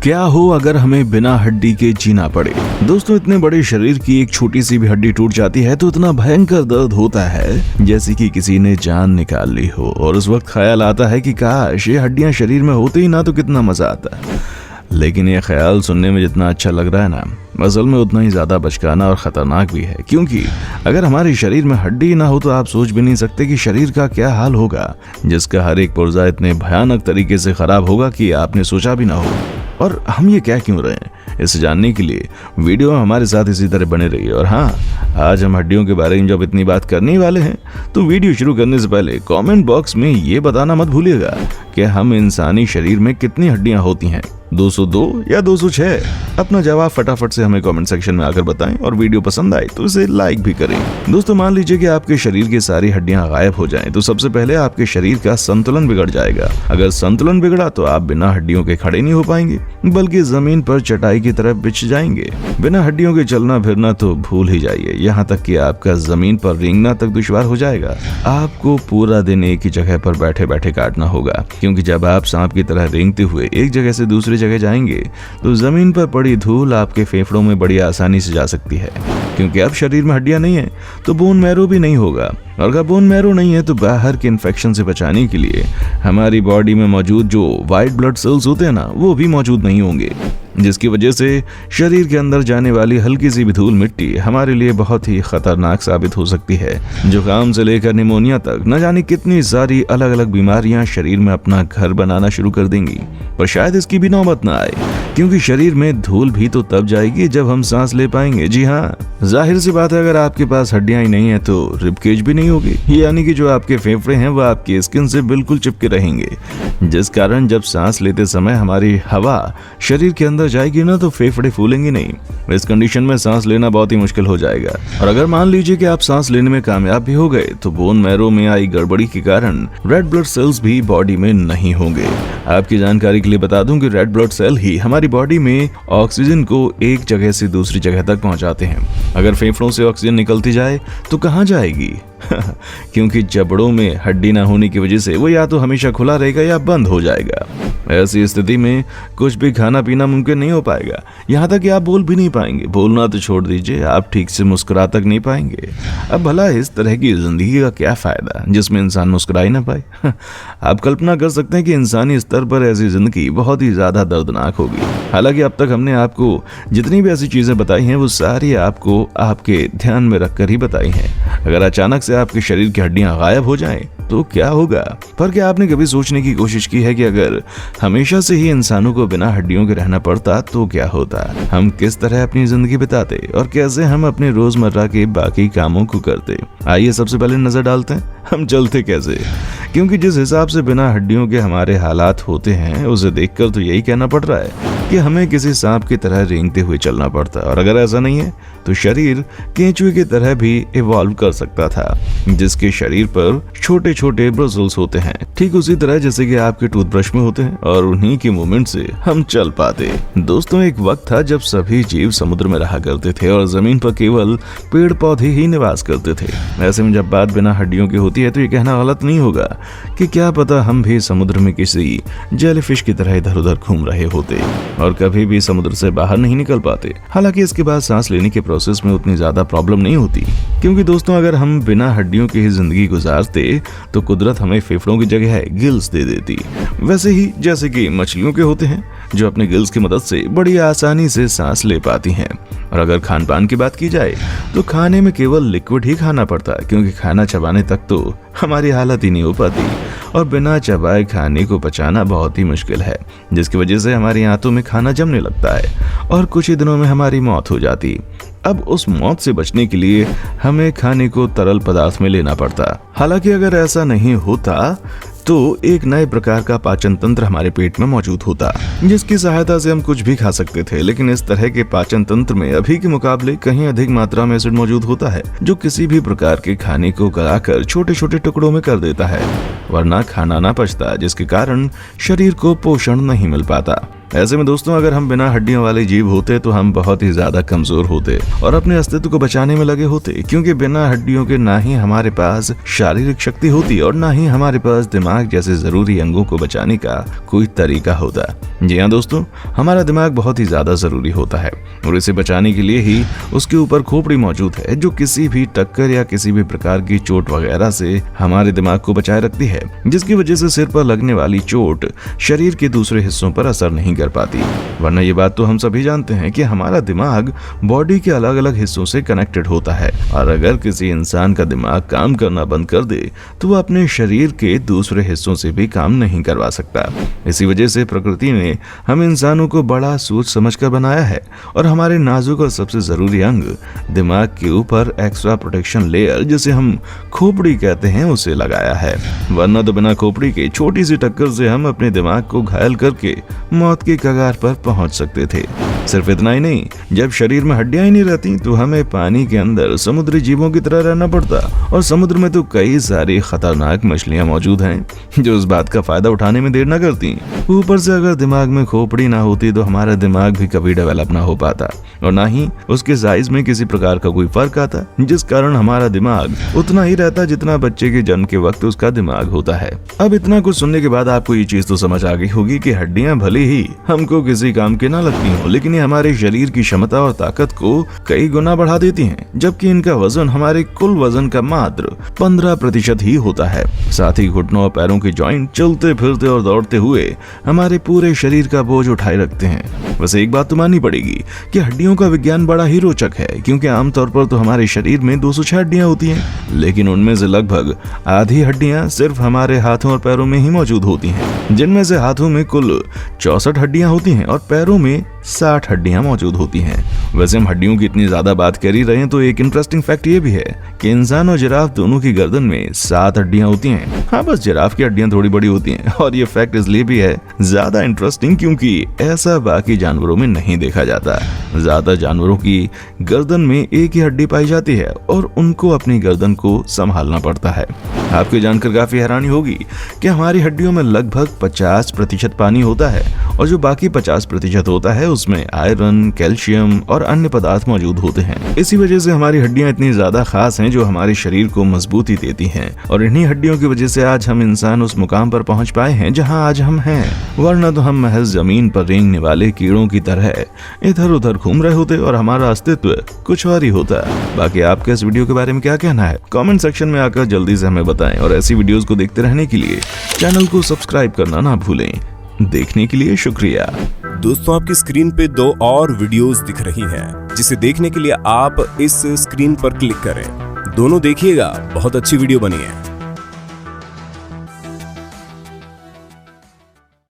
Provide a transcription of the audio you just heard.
क्या हो अगर हमें बिना हड्डी के जीना पड़े। दोस्तों, इतने बड़े शरीर की एक छोटी सी भी हड्डी टूट जाती है तो इतना भयंकर दर्द होता है जैसे कि किसी ने जान निकाल ली हो। और उस वक्त ख्याल आता है कि काश ये हड्डियां शरीर में होती ही ना तो कितना मजा आता। लेकिन ये ख्याल सुनने में जितना अच्छा लग रहा है ना, असल में उतना ही ज्यादा बचकाना और खतरनाक भी है। क्योंकि अगर हमारे शरीर में हड्डी ना हो तो आप सोच भी नहीं सकते कि शरीर का क्या हाल होगा, जिसका हर एक पुर्जा इतने भयानक तरीके से खराब होगा कि आपने सोचा भी ना हो। और हम ये क्या क्यों रहे हैं, इसे जानने के लिए वीडियो में हमारे साथ इसी तरह बने रहिए। और हाँ, आज हम हड्डियों के बारे में जब इतनी बात करने वाले हैं तो वीडियो शुरू करने से पहले कमेंट बॉक्स में ये बताना मत भूलिएगा कि हम इंसानी शरीर में कितनी हड्डियां होती हैं, 202 या 206। अपना जवाब फटाफट से हमें कमेंट सेक्शन में आकर बताएं और वीडियो पसंद आए तो इसे लाइक भी करें। दोस्तों, मान लीजिए कि आपके शरीर की सारी हड्डियां गायब हो जाएं तो सबसे पहले आपके शरीर का संतुलन बिगड़ जाएगा। अगर संतुलन बिगड़ा तो आप बिना हड्डियों के खड़े नहीं हो पाएंगे, बल्कि जमीन पर चटाई की तरफ बिछ जाएंगे। बिना हड्डियों के चलना फिरना तो भूल ही जाइए, यहाँ तक कि आपका जमीन पर रेंगना तक दुश्वार हो जाएगा। आपको पूरा दिन एक ही जगह पर बैठे बैठे काटना होगा, क्योंकि जब आप सांप की तरह रेंगते हुए एक जगह से दूसरी जगह जाएंगे तो जमीन पर पड़ी धूल आपके फेफड़ों में बड़ी आसानी से जा सकती है। क्योंकि अब शरीर में हड्डियां नहीं है तो बोन मैरो भी नहीं होगा, और अगर बोन मैरो नहीं है तो बाहर के इन्फेक्शन से बचाने के लिए हमारी बॉडी में मौजूद जो व्हाइट ब्लड सेल्स होते हैं ना, वो भी मौजूद नहीं होंगे, जिसकी वजह से शरीर के अंदर जाने वाली हल्की सी भी धूल मिट्टी हमारे लिए बहुत ही खतरनाक साबित हो सकती है। जुकाम से लेकर निमोनिया तक न जाने कितनी सारी अलग अलग बीमारियां शरीर में अपना घर बनाना शुरू कर देंगी। पर शायद इसकी भी नौबत न आए, क्योंकि शरीर में धूल भी तो तब जाएगी जब हम सांस ले पाएंगे। जी हाँ, जाहिर सी बात है, अगर आपके पास हड्डियां ही नहीं है तो रिबकेज भी नहीं होगी, यानी कि जो आपके फेफड़े हैं वो आपकी स्किन से बिल्कुल चिपके रहेंगे, जिस कारण जब सांस लेते समय हमारी हवा शरीर के अंदर जाएगी ना तो फेफड़े फूलेंगे नहीं। इस कंडीशन में सांस लेना बहुत ही मुश्किल हो जाएगा। और अगर मान लीजिए कि आप सांस लेने में कामयाब भी हो गए तो बोन मैरो में आई गड़बड़ी के कारण रेड ब्लड सेल्स भी बॉडी में नहीं होंगे। आपकी जानकारी के लिए बता दूं कि रेड ब्लड सेल ही हमारी बॉडी में ऑक्सीजन को एक जगह से दूसरी जगह तक पहुंचाते हैं। अगर फेफड़ों से ऑक्सीजन निकलती जाए तो कहां जाएगी? क्योंकि जबड़ों में हड्डी ना होने की वजह से वो या तो हमेशा खुला रहेगा या बंद हो जाएगा। ऐसी स्थिति में कुछ भी खाना पीना मुमकिन नहीं हो पाएगा, यहाँ तक कि आप बोल भी नहीं पाएंगे। बोलना तो छोड़ दीजिए, आप ठीक से मुस्कुरा तक नहीं पाएंगे। अब भला इस तरह की जिंदगी का क्या फायदा जिसमें इंसान मुस्कुरा ही ना पाए? आप कल्पना कर सकते हैं कि इंसानी स्तर पर ऐसी जिंदगी बहुत ही ज्यादा दर्दनाक होगी। हालांकि अब तक हमने आपको जितनी भी ऐसी चीजें बताई हैं वो सारी आपको आपके ध्यान में रखकर ही बताई हैं। अगर अचानक से आपके शरीर की हड्डियां गायब हो जाएं तो क्या होगा? पर क्या आपने कभी सोचने की कोशिश की है कि अगर हमेशा से ही इंसानों को बिना हड्डियों के रहना पड़ता तो क्या होता? हम किस तरह अपनी जिंदगी बिताते और कैसे हम अपने रोजमर्रा के बाकी कामों को करते? आइए सबसे पहले नजर डालते हैं हम चलते कैसे। क्योंकि जिस हिसाब से बिना हड्डियों के हमारे हालात होते हैं उसे देखकर तो यही कहना पड़ रहा है कि हमें किसी सांप की तरह रेंगते हुए चलना पड़ता। और अगर ऐसा नहीं है तो शरीर केंचुए की तरह भी इवॉल्व कर सकता था, जिसके शरीर पर छोटे छोटे ब्रसल्स होते हैं, ठीक उसी तरह जैसे कि आपके टूथब्रश में होते हैं, और उन्हीं के मूवमेंट से हम चल पाते। दोस्तों, एक वक्त था जब सभी जीव समुद्र में रहा करते थे और जमीन पर केवल पेड़ पौधे ही निवास करते थे। ऐसे में जब बात बिना हड्डियों की होती है तो ये कहना गलत नहीं होगा कि क्या पता हम भी समुद्र में किसी जेलीफिश की तरह इधर उधर घूम रहे होते और कभी भी समुद्र से बाहर नहीं निकल पाते। हालांकि इसके बाद सांस लेने के प्रोसेस में उतनी ज्यादा प्रॉब्लम नहीं होती, क्योंकि दोस्तों अगर हम बिना हड्डियों की ही जिंदगी गुजारते तो कुदरत हमें फेफड़ों की जगह गिल्स दे देती, वैसे ही जैसे कि मछलियों के होते हैं जो अपने गिल्स की मदद से बड़ी आसानी से सांस ले पाती हैं। और अगर खान पान की बात की जाए तो खाने में केवल लिक्विड ही खाना पड़ता, क्योंकि खाना चबाने तक तो हमारी हालत ही नहीं हो पाती और बिना चबाए खाने को पचाना बहुत ही मुश्किल है, जिसकी वजह से हमारी आंतों में खाना जमने लगता है और कुछ ही दिनों में हमारी मौत हो जाती। अब उस मौत से बचने के लिए हमें खाने को तरल पदार्थ में लेना पड़ता। हालांकि अगर ऐसा नहीं होता तो एक नए प्रकार का पाचन तंत्र हमारे पेट में मौजूद होता, जिसकी सहायता से हम कुछ भी खा सकते थे। लेकिन इस तरह के पाचन तंत्र में अभी के मुकाबले कहीं अधिक मात्रा में एसिड मौजूद होता है, जो किसी भी प्रकार के खाने को गलाकर छोटे छोटे टुकड़ों में कर देता है, वरना खाना ना पचता, जिसके कारण शरीर को पोषण नहीं मिल पाता। ऐसे में दोस्तों अगर हम बिना हड्डियों वाले जीव होते तो हम बहुत ही ज्यादा कमजोर होते और अपने अस्तित्व को बचाने में लगे होते, क्योंकि बिना हड्डियों के ना ही हमारे पास शारीरिक शक्ति होती और ना ही हमारे पास दिमाग जैसे जरूरी अंगों को बचाने का कोई तरीका होता। जी हाँ दोस्तों, हमारा दिमाग बहुत ही ज्यादा जरूरी होता है और इसे बचाने के लिए ही उसके ऊपर खोपड़ी मौजूद है, जो किसी भी टक्कर या किसी भी प्रकार की चोट वगैरह से हमारे दिमाग को बचाए रखती है, जिसकी वजह से सिर पर लगने वाली चोट शरीर के दूसरे हिस्सों पर असर नहीं कर पाती। वरना ये बात तो हम सभी जानते हैं कि हमारा दिमाग बॉडी के अलग अलग हिस्सों से कनेक्टेड होता है और अगर किसी इंसान का दिमाग काम करना बंद कर दे तो वह अपने शरीर के दूसरे हिस्सों से भी काम नहीं करवा सकता। इसी वजह से प्रकृति ने हम इंसानों को बड़ा सोच समझकर बनाया है और हमारे नाजुक और सबसे जरूरी अंग दिमाग के ऊपर एक्स्ट्रा प्रोटेक्शन लेयर, जिसे हम खोपड़ी कहते हैं, उसे लगाया है। वरना तो बिना खोपड़ी के छोटी सी टक्कर से हम अपने दिमाग को घायल करके मौत के कगार पर पहुंच सकते थे। सिर्फ इतना ही नहीं, जब शरीर में हड्डियां ही नहीं रहती तो हमें पानी के अंदर समुद्री जीवों की तरह रहना पड़ता और समुद्र में तो कई सारी खतरनाक मछलियां मौजूद हैं जो इस बात का फायदा उठाने में देर न करती। ऊपर से अगर दिमाग में खोपड़ी ना होती तो हमारा दिमाग भी कभी डेवलप ना हो पाता और ना ही उसके साइज में किसी प्रकार का कोई फर्क आता, जिस कारण हमारा दिमाग उतना ही रहता जितना बच्चे के जन्म के वक्त उसका दिमाग होता है। अब इतना कुछ सुनने के बाद आपको ये चीज तो समझ आ गई होगी कि हड्डियां भले ही हमको किसी काम के ना लगती हो, लेकिन ये हमारे शरीर की क्षमता और ताकत को कई गुना बढ़ा देती हैं, जबकि इनका वजन हमारे कुल वजन का मात्र 15% ही होता है। साथ ही घुटनों और पैरों के जॉइंट चलते फिरते और दौड़ते हुए हमारे पूरे शरीर का बोझ उठाए रखते हैं। वैसे एक बात तो माननी पड़ेगी कि हड्डियों का विज्ञान बड़ा ही रोचक है, क्योंकि आमतौर पर तो हमारे शरीर में 206 हड्डियां होती हैं, लेकिन उनमें से लगभग आधी हड्डियां सिर्फ हमारे हाथों और पैरों में ही मौजूद होती हैं, जिनमें से हाथों में कुल 64 हड्डियां होती हैं और पैरों में 60 हड्डियां मौजूद होती हैं। वैसे हम हड्डियों की इतनी ज्यादा बात कर ही रहे हैं तो एक इंटरेस्टिंग फैक्ट ये भी है कि इंसान और जिराफ दोनों की गर्दन में 7 हड्डियां होती हैं। हाँ, बस जिराफ की हड्डियां थोड़ी बड़ी होती हैं और ये फैक्ट इसलिए भी है ज्यादा इंटरेस्टिंग क्योंकि ऐसा बाकी जानवरों में नहीं देखा जाता। ज्यादा जानवरों की गर्दन में एक ही हड्डी पाई जाती है और उनको अपनी गर्दन को संभालना पड़ता है। आपको जानकर काफी हैरानी होगी कि हमारी हड्डियों में लगभग 50% पानी होता है और जो बाकी 50% होता है उसमें आयरन, कैल्शियम और अन्य पदार्थ मौजूद होते हैं। इसी वजह से हमारी हड्डियां इतनी ज्यादा खास हैं जो हमारे शरीर को मजबूती देती हैं और इन्हीं हड्डियों की वजह से आज हम इंसान उस मुकाम पर पहुंच पाए हैं जहां आज हम हैं। वरना तो हम महज जमीन पर रेंगने वाले कीड़ों की तरह इधर उधर घूम रहे होते और हमारा अस्तित्व कुछ और ही होता। बाकी आपका इस वीडियो के बारे में क्या कहना है कमेंट सेक्शन में आकर जल्दी से हमें बताएं और ऐसी वीडियोस को देखते रहने के लिए चैनल को सब्सक्राइब करना ना भूलें। देखने के लिए शुक्रिया। दोस्तों, आपकी स्क्रीन पे 2 और वीडियोस दिख रही हैं, जिसे देखने के लिए आप इस स्क्रीन पर क्लिक करें। दोनों देखिएगा, बहुत अच्छी वीडियो बनी है।